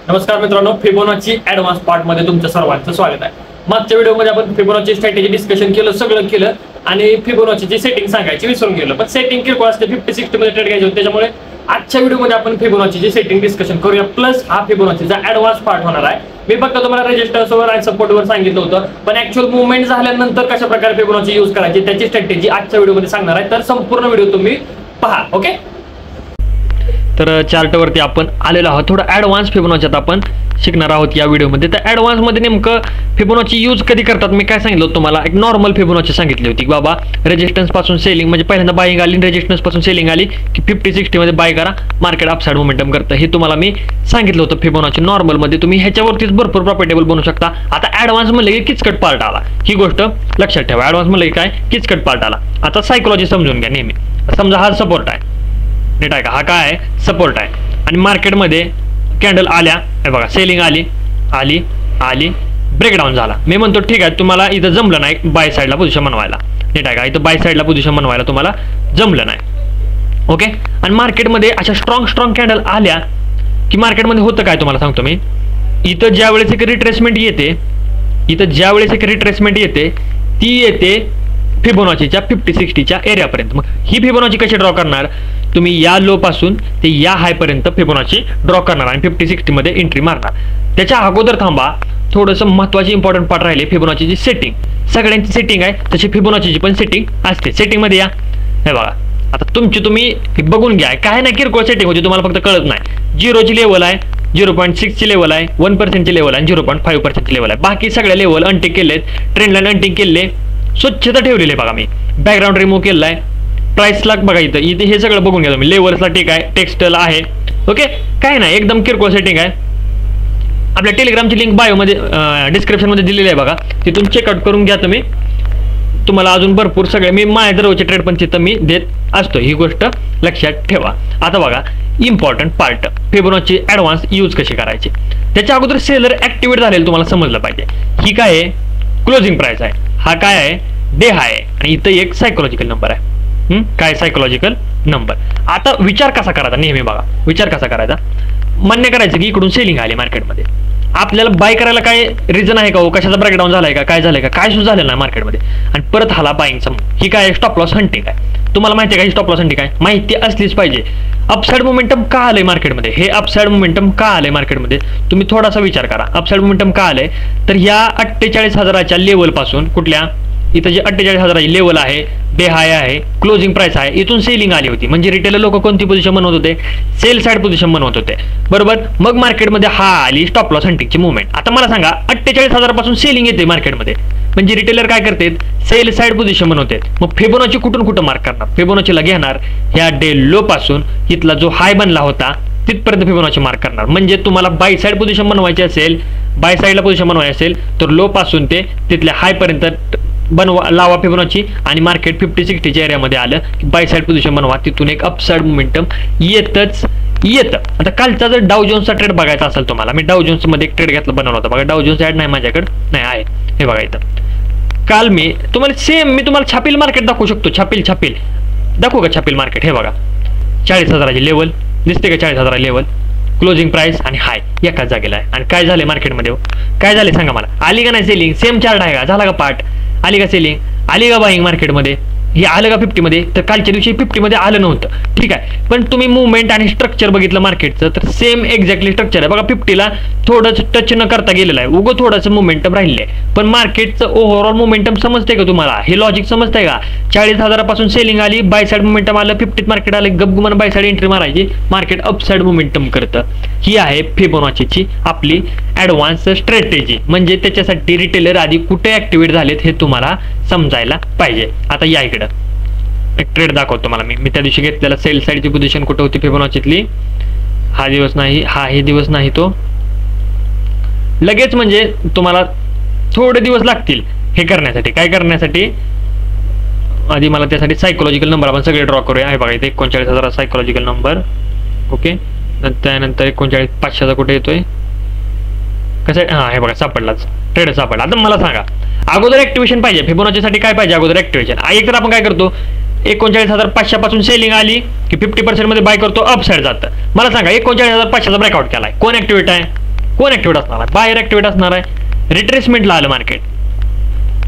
नमस्कार मित्रांनो, Fibonacci advance part मध्ये तुमचं सर्वांचं स्वागत आहे। मागच्या व्हिडिओमध्ये आपण फिबोनाची स्ट्रॅटेजी डिस्कशन केलं, सगळं केलं आणि फिबोनाची सेटिंग सांगायची विसरून गेलो। पण सेटिंग किरकोळ असते, 50-60 मध्ये ट्रेड घ्यायचे होते, त्याच्यामुळे आजच्या व्हिडिओमध्ये आपण फिबोनाची सेटिंग डिस्कशन करूया। प्लस हा फिबोनाचीचा ऍडव्हान्स पार्ट होणार आहे। मी फक्त तुम्हाला रेजिस्टर्सवर आणि सपोर्टवर सांगितलं होतं, पण ऍक्च्युअल मुवमेंट झाल्यानंतर कशा प्रकारे फिबोनाची यूज करायची त्याची स्ट्रॅटेजी आजच्या व्हिडिओमध्ये सांगणार आहे। तर संपूर्ण व्हिडिओ तुम्ही पहा। ओके, तर चार्टवरती आपण आलेलो आहोत। थोडं ॲडव्हान्स फिबोनाचीत आपण शिकणार आहोत या व्हिडिओमध्ये। तर ॲडव्हान्समध्ये नेमकं फिबोनाची यूज कधी करतात मी काय सांगितलं तुम्हाला, एक नॉर्मल फिबोनाची सांगितली होती की बाबा रेजिस्टन्स पासून सेलिंग, म्हणजे पहिल्यांदा बाईंग आली, रेजिस्टन्स पासून सेलिंग आली की 50-60 मध्ये बाय करा, मार्केट अपसाइड मोमेंटम करतं, हे तुम्हाला मी सांगितलं होतं। फिबोनाची नॉर्मलमध्ये तुम्ही ह्याच्यावरतीच भरपूर प्रॉफिटेबल बनू शकता। आता ॲडव्हान्स म्हणलं की किचकट पार्ट आला, ही गोष्ट लक्षात ठेवा। ॲडव्हान्स म्हणलं की काय, किचकट पार्ट आला। आता सायकोलॉजी समजून घ्या नेहमी। समजा हा सपोर्ट आहे, नीट आहे का, हा काय आहे, सपोर्ट आहे आणि मार्केटमध्ये कॅन्डल आल्या, हे बघा सेलिंग आली आली आली, ब्रेकडाऊन झाला। मी म्हणतो ठीक आहे, तुम्हाला इथं जमलं नाही बाय साईडला पोझिशन बनवायला, नीट आहे का, इथं बाय साईडला पोझिशन बनवायला तुम्हाला जमलं नाही। ओके, आणि मार्केटमध्ये अशा स्ट्रॉंग कॅन्डल आल्या की मार्केटमध्ये होतं काय तुम्हाला सांगतो मी। इथं ज्या वेळेस एक रिट्रेसमेंट येते, ती येते फिबोनाचीच्या 50-60च्या एरियापर्यंत। मग ही फिबोनाची कशी ड्रॉ करणार तुम्ही, या लो पासून ते या हाय पर्यंत फिबोनाची ड्रॉ करणार आणि 50-60 मध्ये एंट्री मारणार। त्याच्या अगोदर थांबा, थोडंसं महत्त्वाची इंपॉर्टंट पार्ट राहिले फिबोनाचीची सेटिंग। सगळ्यांची सेटिंग आहे तशी फिबोनाचीची पण सेटिंग असते। सेटिंग मध्ये या, हे बघा आता तुमची तुम्ही बघून घ्या, काय नाही किरकोळ सेटिंग होती, तुम्हाला फक्त कळत नाही। 0ची लेवल आहे, 0.6 ची लेवल आहे, 1% ची लेवल आहे, 0.5% ची लेवल आहे। बाकी सगळ्या लेवल अनटिक केलेत, ट्रेंड लाईन अनटिक केले, स्वच्छता ठेवलेली आहे बघा। मी बॅकग्राऊंड रिमूव्ह केलेला आहे, प्राइसला बघा इथं हे सगळं बघून घ्या तुम्ही। लेवल्सला ठीक आहे, टेक्स्टला आहे, ओके, काय नाही एकदम किरकोळ सेटिंग आहे। आपल्या टेलिग्रामची लिंक बायोमध्ये डिस्क्रिप्शनमध्ये दिलेली आहे बघा, तिथून चेकआउट करून घ्या तुम्ही। तुम्हाला अजून भरपूर सगळे मी माझ्या दररोजचे ट्रेड पण तिथं मी देत असतो, ही गोष्ट लक्षात ठेवा। आता बघा important part, Fibonacci advance use कशी करायची। त्याच्या अगोदर सेलर ॲक्टिवेट झालेलं तुम्हाला समजलं पाहिजे। ही काय आहे, क्लोजिंग प्राइस आहे, हा काय आहे, डे हाय आहे, आणि इथं एक सायकोलॉजिकल नंबर आहे। काय सायकोलॉजिकल नंबर। आता विचार कसा करायचा, नेहमी बघा विचार कसा करायचा, मान्य करायचं की इकडून सेलिंग आली मार्केटमध्ये, आपल्याला बाय करायला काय रिझन आहे का, कशाचा ब्रेकडाऊन झालाय का, काय झालंय का, काय सुद्धा झालेलं नाही मार्केटमध्ये, आणि परत हाला बाईंगचा। ही काय स्टॉप लॉस हंटिंग आहे। तुम्हाला माहिती आहे का ही स्टॉप लॉस हंटिंग आहे, माहिती असलीच पाहिजे। अपसाइड मोमेंटम का आलंय मार्केटमध्ये, हे अपसाइड मोमेंटम का आलंय मार्केटमध्ये तुम्ही थोडासा विचार करा। अपसाइड मोमेंटम का आलंय तर ह्या 48,000च्या लेवल पासून, कुठल्या इथं जे 48,000ची लेवल आहे, डे हाय आहे, क्लोजिंग प्राइस आहे, इथून सेलिंग आली होती, म्हणजे रिटेलर लोक कोणती पोझिशन बनवत होते, सेल साइड पोझिशन बनवत होते, बरोबर। मग मार्केटमध्ये हा आली स्टॉप लॉस हंटिंगची मुवमेंट। आता मला सांगा 48,000 पासून सेलिंग येते मार्केटमध्ये, म्हणजे रिटेलर काय करतात, सेल साइड पोझिशन बनवतात। मग फिबोनाची कुठून कुठं मार्क करणार, फिबोनाचीला घेणार ह्या डे लो पासून इथला जो हाय बनला होता तिथपर्यंत फिबोनाची मार्क करणार। म्हणजे तुम्हाला बाय साइड पोझिशन बनवायची असेल, बाय साइडला पोझिशन बनवायची असेल तर लो पासून ते तिथल्या हाय पर्यंत बनवा, लावा फिबोनाची, आणि मार्केट 50-60च्या एरियामध्ये आलं की बाय साइड पोझिशन बनवा, तिथून एक अपसाइड मोमेंटम येतं। आता कालचा जर डाव जोन्सचा ट्रेड बघायचा असेल तुम्हाला, मी डाव जोन्स मध्ये एक ट्रेड घेतला बनवला होता बघा। डाव जोन्स ऍड नाही माझ्याकडे, नाही आहे, हे बघा इथं। काल मी तुम्हाला सेम मी तुम्हाला छापील मार्केट दाखवू शकतो, छापील दाखवू का छापील मार्केट, हे बघा 40,000ची लेवल दिसते का, 40,000 लेवल, क्लोजिंग प्राइस आणि हाय एकाच जागेला आहे। आणि काय झाले मार्केटमध्ये, काय झाले सांगा मला, आली का नाही सेलिंग, सेम चार्ट आहे का, झाला का पार्ट, आली का सेलिंग, आली का बाईंग मार्केटमध्ये, हे आलं का 50 मध्ये, तर कालच्या दिवशी 50 मध्ये आलं नव्हतं, ठीक आहे। पण तुम्ही मुवमेंट आणि स्ट्रक्चर बघितलं मार्केटचं तर सेम एक्झॅक्टली स्ट्रक्चर आहे बघा। 50ला थोडंच टच न करता गेलेलं आहे, उगं थोडंसं मोमेंटम राहिले, पण मार्केटचं ओव्हरऑल मोमेंटम समजते का तुम्हाला, हे लॉजिक समजतंय का। 40,000 पासून सेलिंग आली, बाय साइड मोमेंटम आलं, 50 मार्केट आलं, गपगुमान बाय साइड एंट्री मारायची, मार्केट अपसाइड मोमेंटम करतं। ही आहे फिबोनाचीची आपली ॲडव्हान्स स्ट्रॅटेजी। म्हणजे त्याच्यासाठी रिटेलर आधी कुठे ऍक्टिव्हेट झालेत हे तुम्हाला समजायला पाहिजे। आता या इकडं एक ट्रेड दाखवतो मला मी त्या दिवशी घेतलेला, सेल साइडची पोझिशन कुठे होती फिबोनाचीतली, हा दिवस नाही, हे दिवस नाही, तो लगेच, म्हणजे तुम्हाला थोडे दिवस लागतील हे करण्यासाठी। काय करण्यासाठी, आधी मला त्यासाठी सायकोलॉजिकल नंबर आपण सगळे ड्रॉ करूया। हे बघा इथे 39,000 सायकोलॉजिकल नंबर, ओके, त्यानंतर 39,500चा कुठे येतोय, कसं, हा हे बघा सापडलाच, ट्रेड सापडला। आता मला सांगा अगोदर ऍक्टिव्हेशन पाहिजे फिबोनाचीसाठी, काय पाहिजे अगोदर ऍक्टिव्हेशन। एक तर आपण काय करतो, 39,500 पासून सेलिंग आली की 50% मध्ये बाय करतो, अप साइड जातं। मला सांगा 39,500चा ब्रेकआउट केलाय, कोण ऍक्टिव्हेट आहे, कोण ऍक्टिव्हेट असणार आहे? बाहेर ऍक्टिव्हेट असणार आहे. रिट्रेसमेंटला आलं मार्केट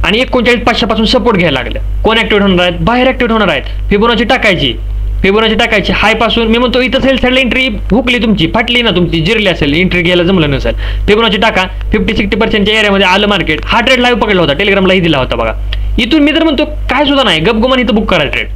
आणि 39,500 पासून सपोर्ट घ्यायला लागलं. कोण ऍक्टिव्हेट होणार आहेत? बाहेर ऍक्टिव्हेट होणार आहेत. फिबोनाची टाकायची हाय पासून. मी म्हणतो इथं सेल साईडला एंट्री हुकली तुमची, फाटली ना तुमची, जिरली असेल, एंट्री घ्यायला जमलं नसेल, फिबोनाची टाका. 50-60% एरियामध्ये आलं मार्केट. हा ट्रेड लाईव्ह पकडला होता, टेलिग्रामलाही दिला होता बघा. इथून मी तर म्हणतो काय सुद्धा नाही, गपगुमान इथं बुक करा ट्रेड.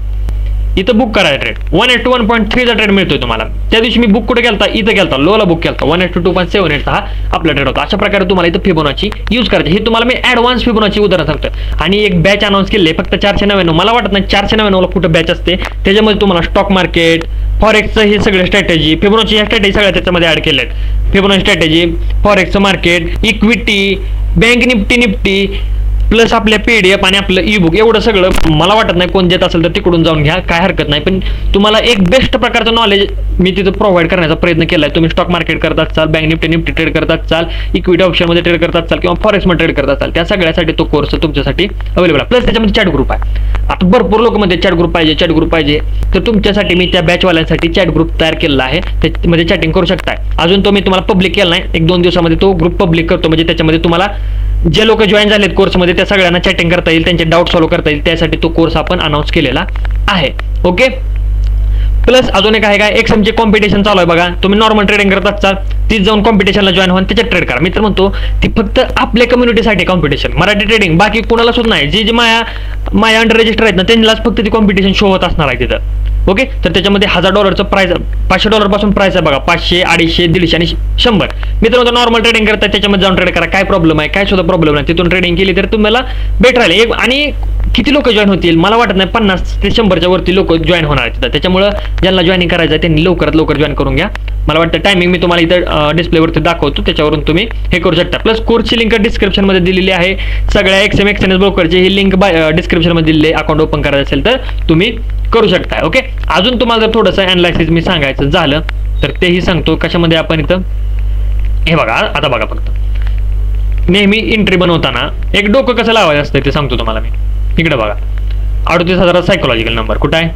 1:1.3 चा ट्रेड मिळतोय तुम्हाला. त्या दिवशी मी बुक कुठे केलता? इथं केलता, लोला बुक केलता. 1:2.78 हा आपला ट्रेड होता. अशा प्रकारे तुम्हाला इथं फिबोनाची यूज करायची. हे तुम्हाला मी ऍडव्हान्स फिबोनाची उदाहरण सांगतोय. आणि एक बॅच अनाउन्स केली आहे फक्त 499. मला वाटत नाही 499 ला कुठं बॅच असते. त्याच्यामध्ये तुम्हाला स्टॉक मार्केट, फॉरेक्सचं हे सगळे स्ट्रॅटेजी, फिबोनाची ह्या स्ट्रॅटेजी सगळ्या त्याच्यामध्ये ऍड केल्या आहेत. फिबोनाची स्ट्रॅटेजी, फॉरेक्सचं market, equity, bank Nifty plus आपल्या PDF आणि आपलं ई बुक, एवढं सगळं मला वाटत नाही कोण देत असेल तर तिकडून जाऊन घ्या, काय हरकत नाही. पण तुम्हाला एक बेस्ट प्रकारचं नॉलेज मी तिथं प्रोव्हाइड करण्याचा प्रयत्न केलाय. तुम्ही स्टॉक मार्केट करत असाल, बँक निफ्टी ट्रेड करत असाल, इक्विटी ऑप्शनमध्ये ट्रेड करत असाल किंवा फॉरेक्समध्ये ट्रेड करत असाल, त्या सगळ्यासाठी तो कोर्स तुमच्यासाठी अवेलेबल आहे. प्लस त्याच्यामध्ये चॅट ग्रुप आहे. आता भरपूर लोक मध्ये चॅट ग्रुप पाहिजे तर तुमच्यासाठी मी त्या बॅचवाल्यांसाठी चॅट ग्रुप तयार केलेला आहे. त्यामध्ये चॅटिंग करू शकताय. अजून तो मी तुम्हाला पब्लिक केला नाही, 1-2 दिवसामध्ये तो ग्रुप पब्लिक करतो. म्हणजे त्याच्यामध्ये तुम्हाला जे लोक जॉईन झालेत कोर्समध्ये त्या सगळ्यांना चॅटिंग करता येईल, त्यांचे डाऊट सॉल्व्ह करता येईल. त्यासाठी तो कोर्स आपण अनाउन्स केलेला आहे. ओके. प्लस अजून एक आहे काय, एक्सएमचे कॉम्पिटिशन चालू आहे बघा. तुम्ही नॉर्मल ट्रेडिंग करत असाल, तीच जाऊन कॉम्पिटिशनला जॉईन व्हा, त्याच्यात ट्रेड करा. मी तर म्हणतो ती फक्त आपल्या कम्युनिटीसाठी कॉम्पिटिशन, मराठी ट्रेडिंग, बाकी कुणाला सुद्धा नाही. जे माया अंडर रजिस्टर आहेत ना त्यांनाच फक्त ती कॉम्पिटिशन शो होत असणार आहे तिथं. ओके. तर त्याच्यामध्ये $1000 प्राइस, $500 पासून प्राइस आहे बघा. 500, 250, 150 आणि 100. मी तर म्हणतो नॉर्मल ट्रेडिंग करता त्याच्यामध्ये जाऊन ट्रेड करा, काय प्रॉब्लेम आहे? काय सुद्धा प्रॉब्लेम नाही. तिथून ट्रेडिंग केली तर तुम्हाला बेटर राहील. आणि किती लोक जॉईन होतील? मला वाटत नाही 50 ते 100च्या वरती लोक जॉईन होणार आहेत. त्याच्यामुळे ज्यांना जॉईनिंग करायचं आहे त्यांनी लवकरात लवकर जॉईन करून घ्या. मला वाटतं टायमिंग मी तुम्हाला इथं डिस्प्लेवरती दाखवतो, त्याच्यावरून तुम्ही हे करू शकता. प्लस कोर्सची लिंक डिस्क्रिप्शनमध्ये दिलेली आहे. सगळ्या एक्सएनएस ब्रोकरची ही लिंक डिस्क्रिप्शनमध्ये दिलेली आहे. अकाउंट ओपन करायचं असेल तर तुम्ही करू शकता. ओके. अजून तुम्हाला जर थोडंसं अनालिसिस मी सांगायचं झालं तर तेही सांगतो. कशामध्ये आपण इथं हे बघा, आता बघा फक्त नेहमी एंट्री बनवताना एक डोकं कसं लावायचं असतं ते सांगतो तुम्हाला मी. इकडे बघा, 38,000 सायकोलॉजिकल नंबर कुठं आहे?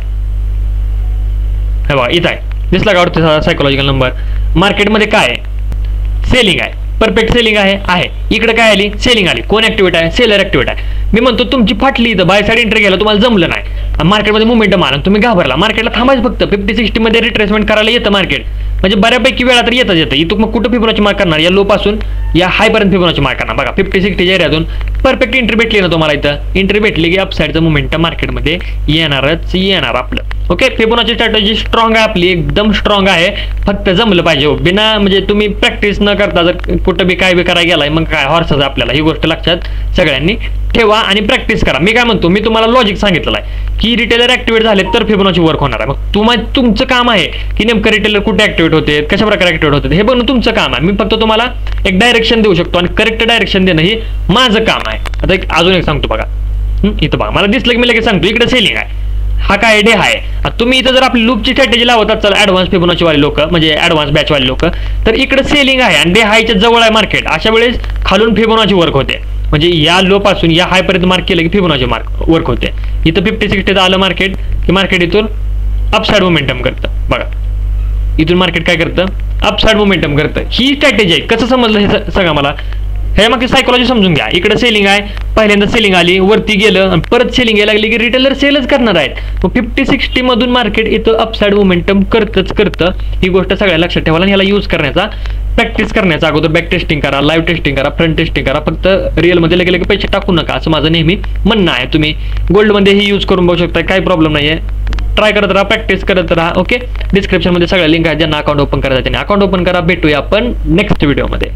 हे बघा इथं आहे, दिसला का? 38,000 सायकोलॉजिकल नंबर. मार्केटमध्ये काय आहे? सेलिंग आहे, परफेक्ट सेलिंग आहे. इकडे काय आली? सेलिंग आली. कोण ऍक्टिव्हेट आहे? सेलर ऍक्टिव्हेट आहे. मी म्हणतो तुमची फाटली इथं, बाय साईड एंट्री घ्यायला तुम्हाला जमलं नाही, मार्केटमध्ये मुवमेंटम आला, तुम्ही घाबरला, मार्केटला थांबायचं फक्त. 50-60 मध्ये रिट्रेसमेंट करायला येतं मार्केट, म्हणजे बऱ्यापैकी वेळा तर येतं. इथं मग कुठं फिबोनाची मार्क करणार? या लो पासून या हाय पर्यंत फिबोनाची मार्क करणार बघा. 50-60 एरियातून परफेक्ट एंट्री भेटली ना तुम्हाला. इथं एंट्री भेटली की अपसाईडचं मुवमेंटम मार्केटमध्ये येणार आपलं. ओके. फिबोनाची स्ट्रॅटेजी स्ट्रॉंग आहे आपली, एकदम स्ट्रॉंग आहे. फक्त जमलं पाहिजे बिना, म्हणजे तुम्ही प्रॅक्टिस न करता जर कुठं बी काय बी करायला गेलाय मग काय हॉर्सच आपल्याला. ही गोष्ट लक्षात सगळ्यांनी ठेवा आणि प्रॅक्टिस करा. मी काय म्हणतो, मी तुम्हाला लॉजिक सांगितलेलं आहे की रिटेलर ऍक्टिव्हेट झाले तर फिबोनाची वर्क होणार आहे. मग तुमचं काम आहे की नेमकं रिटेलर कुठे ऍक्टिव्हेट होते, कशा प्रकारे ऍक्टिव्हेट होते हे बघणं तुमचं काम आहे. मी फक्त तुम्हाला एक डायरेक्शन देऊ शकतो आणि करेक्ट डायरेक्शन देणं हे माझं काम आहे. आता अजून एक सांगतो बघा. इथं बघा, मला दिसलं की मी लगेच सांगतो इकडे सेलिंग आहे, हा काय डे आहे. तुम्ही इथं जर आपली लूपची स्ट्रॅटेजी लावत असाल ऍडव्हान्स फिबोनाची वाले लोक, म्हणजे ऍडव्हान्स बॅच वाले लोक, तर इकडे सेलिंग आहे आणि डे हायच्या जवळ आहे मार्केट. अशा वेळेस खालून फिबोनाची वर्क होते, म्हणजे या लो पासून या हाय पर्यंत मार्क केलं की फिबोनाची मार्क वर्क होते. इथं 50-60 आलं मार्केट की मार्केट इथून अपसाइड मोमेंटम करतं बघा. इथून मार्केट काय करतं? अपसाइड मोमेंटम करतं. ही स्ट्रॅटेजी आहे. कसं समजलं हे सगळं मला? ह्या मागची सायकोलॉजी समजून घ्या. इकडे सेलिंग आहे, पहिल्यांदा सेलिंग आली, वरती गेलं आणि परत सेलिंग यायला लागली की रिटेलर सेलच करणार आहेत. मग 50-60 मधून मार्केट इथं अपसाइड मोमेंटम करतं. ही गोष्ट सगळ्या लक्षात ठेवा. आणि ह्याला यूज करण्याचा, प्रॅक्टिस करण्याचा अगोदर बॅक टेस्टिंग करा, लाईव्ह टेस्टिंग करा, फ्रंट टेस्टिंग करा. फक्त रिअलमध्ये लगेच की पैसे टाकू नका, असं माझं नेहमी म्हणणं आहे. तुम्ही गोल्डमध्ये ही यूज करून बघू शकता, काही प्रॉब्लेम नाही आहे. ट्राय करत राहा, प्रॅक्टिस करत राहा. ओके. डिस्क्रिप्शनमध्ये सगळ्या लिंक आहेत. ज्यांना अकाउंट ओपन करायचं त्यांनी अकाउंट ओपन करा. भेटूया आपण नेक्स्ट व्हिडिओमध्ये.